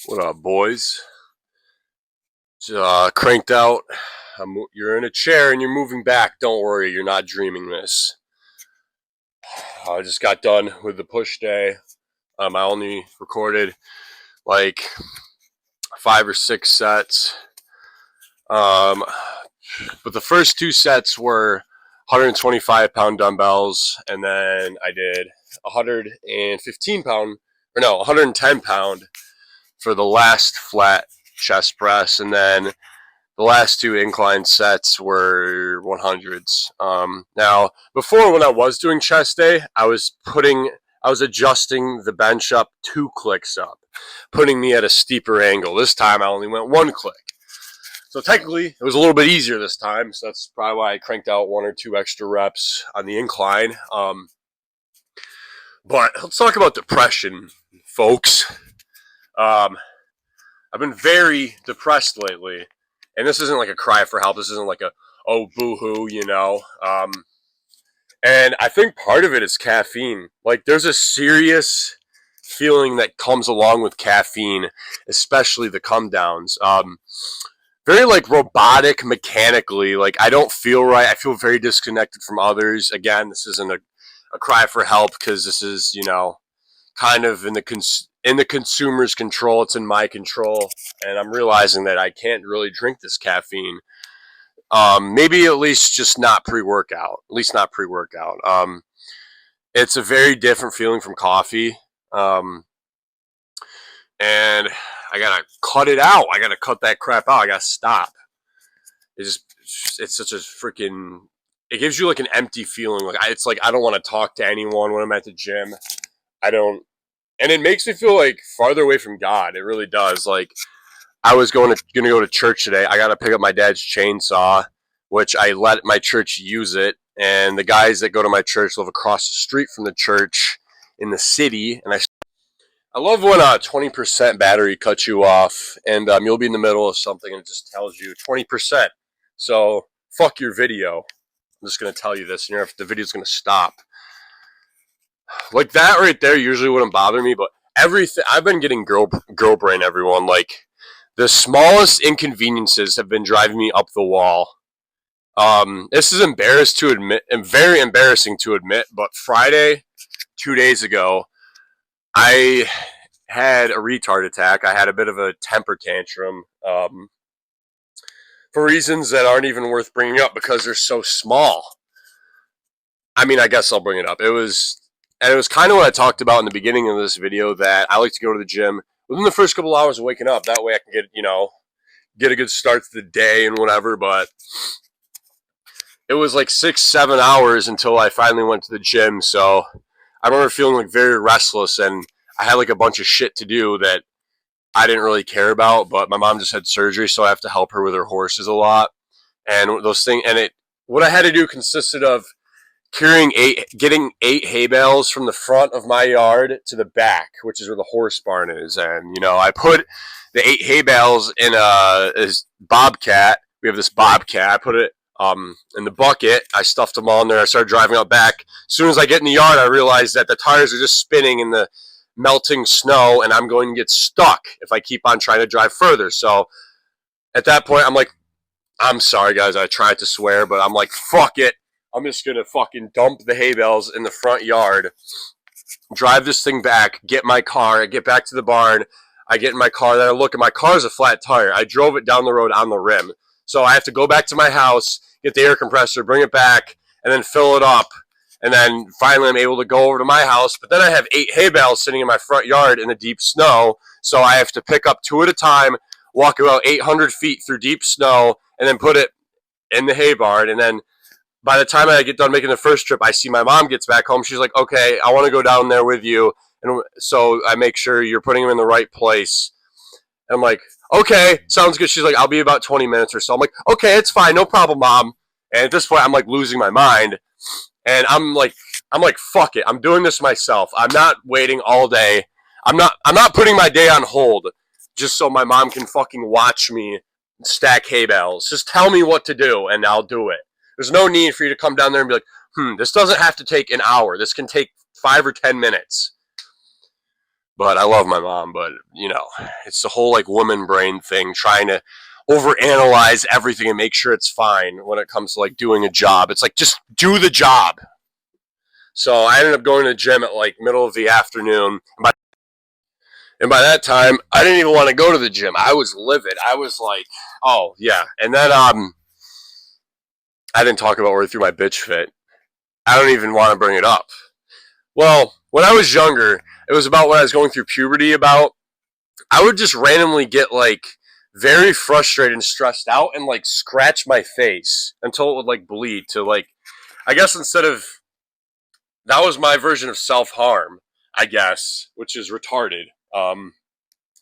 What up, boys? Cranked out. You're in a chair and you're moving back. Don't worry, you're not dreaming this. I just got done with the push day. I only recorded like 5 or 6 sets. But the first 2 sets were 125-pound dumbbells, and then I did 110-pound for the last flat chest press, and then the last 2 incline sets were 100s. Now, before, when I was doing chest day, I was adjusting the bench up 2 clicks up, putting me at a steeper angle. This time I only went 1 click. So technically, it was a little bit easier this time, so that's probably why I cranked out 1 or 2 extra reps on the incline. But let's talk about depression, folks. I've been very depressed lately, and this isn't like a cry for help. This isn't like oh, boo-hoo, you know. And I think part of it is caffeine. Like, there's a serious feeling that comes along with caffeine, especially the come downs. Very like robotic, mechanically. Like, I don't feel right. I feel very disconnected from others. Again, this isn't a cry for help, because this is, you know, kind of in the consumer's control. It's in my control, and I'm realizing that I can't really drink this caffeine. Maybe at least just not pre-workout. At least not pre-workout. It's a very different feeling from coffee. And I gotta cut it out. I gotta cut that crap out. I gotta stop. It's such a freaking. It gives you like an empty feeling. It's like I don't want to talk to anyone when I'm at the gym. I don't, and it makes me feel like farther away from God. It really does. Like, I was gonna go to church today. I gotta pick up my dad's chainsaw, which I let my church use it. And the guys that go to my church live across the street from the church in the city, and I love when 20% battery cuts you off, and you'll be in the middle of something, and it just tells you 20%. So fuck your video. I'm just gonna tell you this, and if the video's gonna stop, like that right there, usually wouldn't bother me, but everything I've been getting girl brain. Everyone, like, the smallest inconveniences have been driving me up the wall. This is very embarrassing to admit, but Friday, 2 days ago, I had a retard attack. I had a bit of a temper tantrum, for reasons that aren't even worth bringing up because they're so small. I mean, I guess I'll bring it up. It was kind of what I talked about in the beginning of this video, that I like to go to the gym within the first couple hours of waking up. That way I can get a good start to the day and whatever. But it was like 6-7 hours until I finally went to the gym. So I remember feeling like very restless, and I had like a bunch of shit to do that I didn't really care about. But my mom just had surgery, so I have to help her with her horses a lot. And those things, what I had to do consisted of getting 8 hay bales from the front of my yard to the back, which is where the horse barn is. And, I put the 8 hay bales in a bobcat. We have this bobcat. I put it in the bucket. I stuffed them all in there. I started driving out back. As soon as I get in the yard, I realized that the tires are just spinning in the melting snow, and I'm going to get stuck if I keep on trying to drive further. So at that point, I'm like, I'm sorry, guys. I tried to swear, but I'm like, fuck it. I'm just going to fucking dump the hay bales in the front yard, drive this thing back, get my car, I get back to the barn. I get in my car, then I look, and my car's a flat tire. I drove it down the road on the rim. So I have to go back to my house, get the air compressor, bring it back, and then fill it up. And then finally I'm able to go over to my house. But then I have 8 hay bales sitting in my front yard in the deep snow. So I have to pick up 2 at a time, walk about 800 feet through deep snow, and then put it in the hay barn. And then by the time I get done making the first trip, I see my mom gets back home. She's like, okay, I want to go down there with you. And so I make sure you're putting them in the right place. And I'm like, okay, sounds good. She's like, I'll be about 20 minutes or so. I'm like, okay, it's fine. No problem, Mom. And at this point, I'm like losing my mind. And I'm like, fuck it. I'm doing this myself. I'm not waiting all day. I'm not putting my day on hold just so my mom can fucking watch me stack hay bales. Just tell me what to do and I'll do it. There's no need for you to come down there and be like, this doesn't have to take an hour. This can take 5 or 10 minutes. But I love my mom, but, it's the whole, like, woman brain thing, trying to overanalyze everything and make sure it's fine when it comes to, like, doing a job. It's like, just do the job. So I ended up going to the gym at, like, middle of the afternoon. And by that time, I didn't even want to go to the gym. I was livid. I was like, oh, yeah. And then, I didn't talk about where I threw my bitch fit. I don't even want to bring it up. Well, when I was younger, it was about when I was going through puberty I would just randomly get, like, very frustrated and stressed out and, like, scratch my face until it would, like, bleed to, like, I guess that was my version of self-harm, I guess, which is retarded.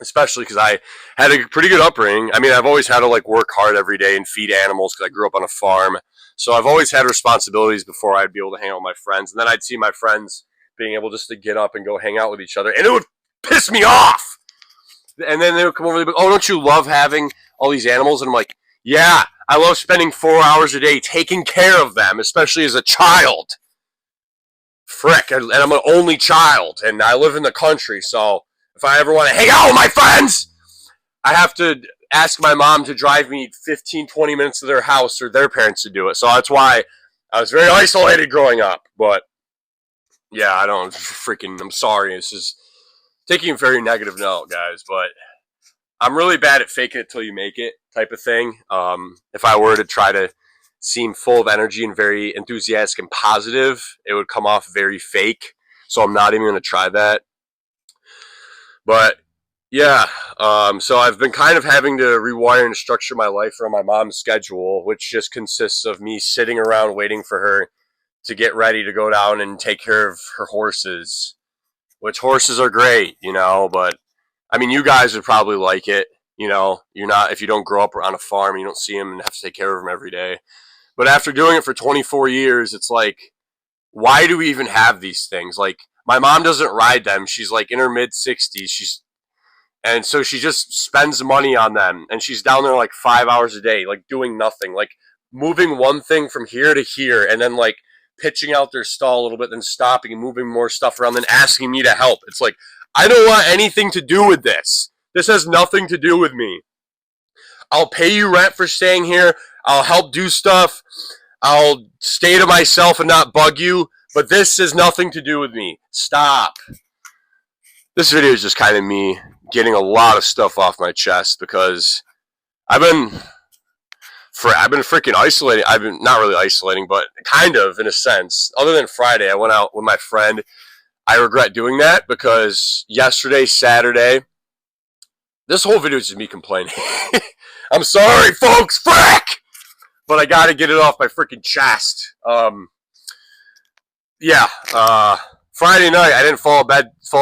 Especially because I had a pretty good upbringing. I mean, I've always had to, like, work hard every day and feed animals because I grew up on a farm. So I've always had responsibilities before I'd be able to hang out with my friends. And then I'd see my friends being able just to get up and go hang out with each other. And it would piss me off! And then they would come over and be like, oh, don't you love having all these animals? And I'm like, yeah, I love spending 4 hours a day taking care of them, especially as a child. Frick, and I'm an only child, and I live in the country, so if I ever want to hang out with my friends, I have to ask my mom to drive me 15, 20 minutes to their house or their parents to do it. So that's why I was very isolated growing up. But yeah, I'm sorry. This is taking a very negative note, guys. But I'm really bad at fake it till you make it type of thing. If I were to try to seem full of energy and very enthusiastic and positive, it would come off very fake. So I'm not even going to try that. But yeah, so I've been kind of having to rewire and structure my life around my mom's schedule, which just consists of me sitting around waiting for her to get ready to go down and take care of her horses, which horses are great, but I mean, you guys would probably like it, if you don't grow up on a farm, you don't see them and have to take care of them every day. But after doing it for 24 years, it's like, why do we even have these things? Like, my mom doesn't ride them. She's like in her mid-60s. And so she just spends money on them. And she's down there like 5 hours a day, like doing nothing. Like moving one thing from here to here and then like pitching out their stall a little bit, then stopping and moving more stuff around, then asking me to help. It's like, I don't want anything to do with this. This has nothing to do with me. I'll pay you rent for staying here. I'll help do stuff. I'll stay to myself and not bug you. But this has nothing to do with me. Stop. This video is just kind of me getting a lot of stuff off my chest because I've been freaking isolating. I've been not really isolating, but kind of in a sense. Other than Friday, I went out with my friend. I regret doing that because yesterday, Saturday, this whole video is just me complaining. I'm sorry, folks, frick! But I gotta get it off my freaking chest. Friday night, I didn't fall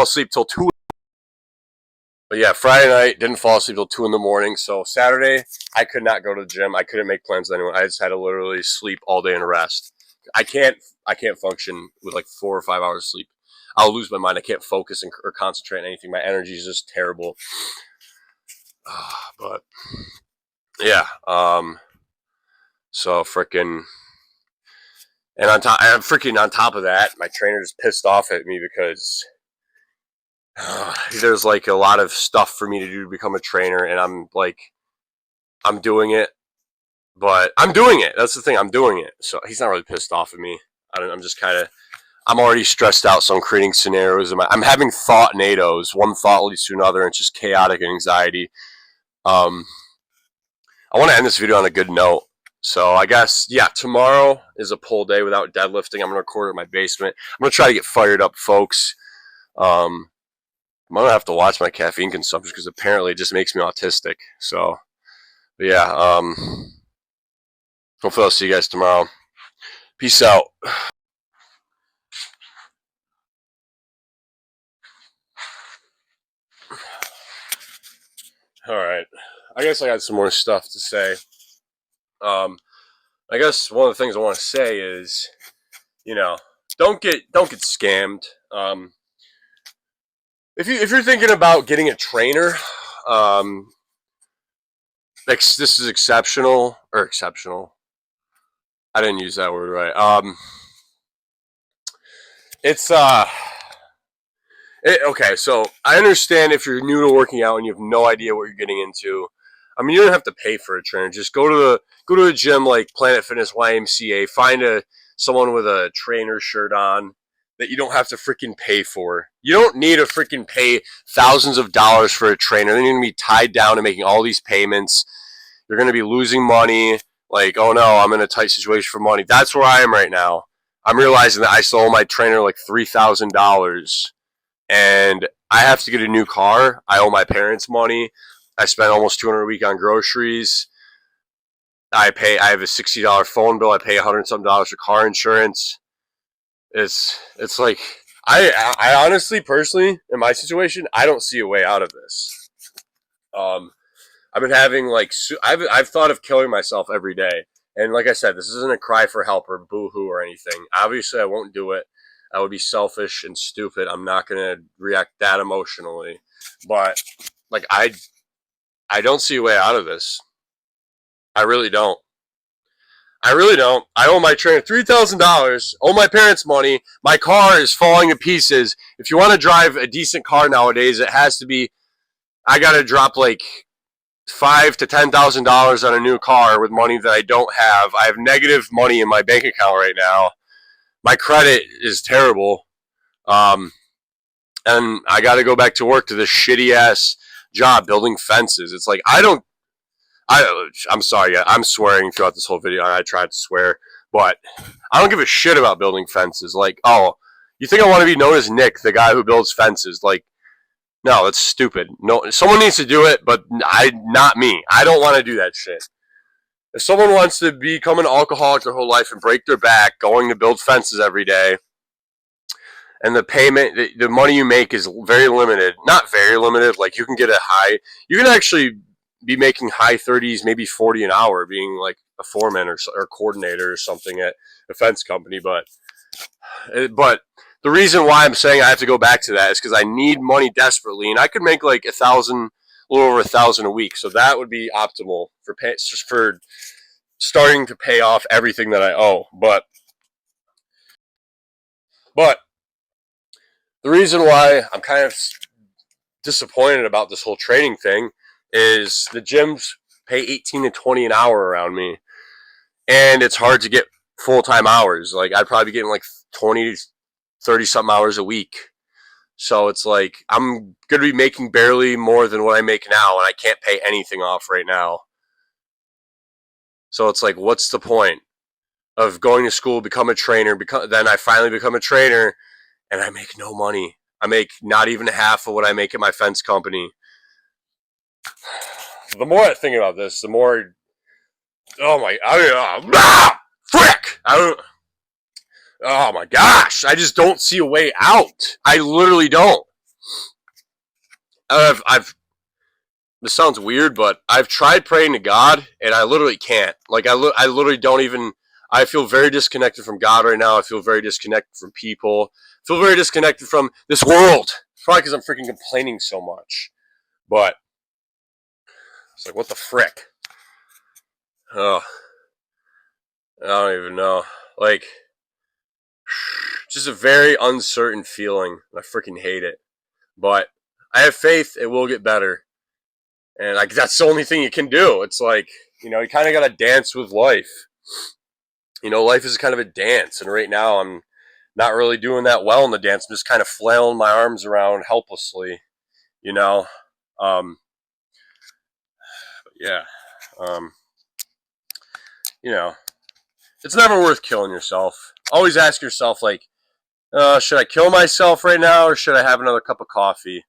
asleep till 2. But yeah, Friday night, didn't fall asleep till 2 in the morning. So Saturday, I could not go to the gym. I couldn't make plans with anyone. I just had to literally sleep all day and rest. I can't function with like 4 or 5 hours of sleep. I'll lose my mind. I can't focus or concentrate on anything. My energy is just terrible. But yeah, so freaking, and on top of that, my trainer just pissed off at me because there's like a lot of stuff for me to do to become a trainer, and I'm doing it, but I'm doing it. That's the thing, I'm doing it. So he's not really pissed off at me. I'm just kind of, I'm already stressed out, so I'm creating scenarios. I'm having thought nados. One thought leads to another, and it's just chaotic anxiety. I want to end this video on a good note. So I guess, yeah, tomorrow is a pull day without deadlifting. I'm going to record it in my basement. I'm going to try to get fired up, folks. I'm going to have to watch my caffeine consumption because apparently it just makes me autistic. So, yeah, hopefully I'll see you guys tomorrow. Peace out. All right. I guess I got some more stuff to say. I guess one of the things I want to say is, don't get scammed. If you're thinking about getting a trainer, this is exceptional. I didn't use that word right. Okay, so I understand if you're new to working out and you have no idea what you're getting into. I mean, you don't have to pay for a trainer. Just go to a gym like Planet Fitness, YMCA. Find someone with a trainer shirt on that you don't have to freaking pay for. You don't need to freaking pay thousands of dollars for a trainer. Then you're going to be tied down to making all these payments. You're going to be losing money. Like, oh no, I'm in a tight situation for money. That's where I am right now. I'm realizing that I still owe my trainer like $3,000. And I have to get a new car. I owe my parents money. I spend almost $200 a week on groceries. I have a $60 phone bill. I pay $100 something for car insurance. It's like, I honestly, personally, in my situation, I don't see a way out of this. I've been having I've thought of killing myself every day. And like I said, this isn't a cry for help or boo-hoo or anything. Obviously, I won't do it. I would be selfish and stupid. I'm not going to react that emotionally. But, I don't see a way out of this. I really don't. I owe my trainer $3,000, owe my parents money. My car is falling to pieces. If you want to drive a decent car nowadays, it has to be, I got to drop like $5,000 to $10,000 on a new car with money that I don't have. I have negative money in my bank account right now. My credit is terrible. And I got to go back to work to this shitty ass job building fences. It's like, I'm sorry, I'm swearing throughout this whole video. I tried to swear, but I don't give a shit about building fences. Like, oh, you think I want to be known as Nick, the guy who builds fences? Like, no, that's stupid. No, someone needs to do it, but not me. I don't want to do that shit. If someone wants to become an alcoholic their whole life and break their back going to build fences every day, and the payment, the money you make is very limited. Not very limited. Like, you can get you can actually be making high 30s, maybe 40 an hour, being like a foreman or coordinator or something at a fence company. But the reason why I'm saying I have to go back to that is because I need money desperately, and I could make like a little over $1,000 a week. So that would be optimal for starting to pay off everything that I owe. But the reason why I'm kind of disappointed about this whole training thing is the gyms pay $18 to $20 an hour around me. and it's hard to get full-time hours. Like, I'd probably be getting like 20, 30 something hours a week. So it's like I'm going to be making barely more than what I make now, and I can't pay anything off right now. So it's like, what's the point of going to school, become a trainer, then I finally become a trainer, and I make no money. I make not even half of what I make at my fence company. The more I think about this, the more, oh my, frick! I don't, oh my gosh, I just don't see a way out. I literally don't. I've this sounds weird, but I've tried praying to God, and I literally can't. Like, I literally don't even. I feel very disconnected from God right now. I feel very disconnected from people. I feel very disconnected from this world. Probably because I'm freaking complaining so much. But it's like, what the frick? Oh, I don't even know. Like, just a very uncertain feeling. I freaking hate it. But I have faith it will get better. And like, that's the only thing you can do. It's like, you kind of got to dance with life. Life is kind of a dance. And right now I'm not really doing that well in the dance. I'm just kind of flailing my arms around helplessly, you know? Um, yeah. Um, it's never worth killing yourself. Always ask yourself, like, should I kill myself right now, or should I have another cup of coffee?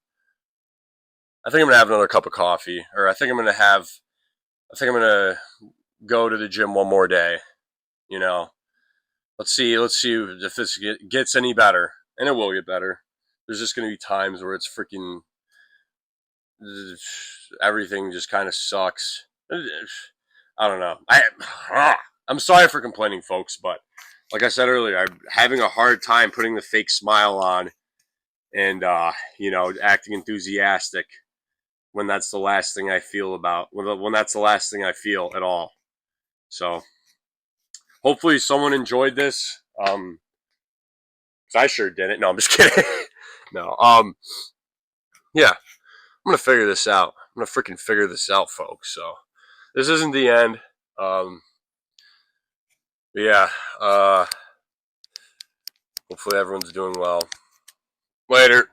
I think I'm going to have another cup of coffee, or I think I'm going to go to the gym one more day, Let's see if this gets any better, and it will get better. There's just going to be times where it's freaking, everything just kind of sucks. I don't know. I'm sorry for complaining, folks, but like I said earlier, I'm having a hard time putting the fake smile on and acting enthusiastic when that's the last thing I feel when that's the last thing I feel at all. So hopefully someone enjoyed this. 'Cause I sure didn't. No, I'm just kidding. No. Yeah. I'm gonna figure this out. I'm gonna freaking figure this out, folks. So this isn't the end. Yeah. Hopefully everyone's doing well. Later.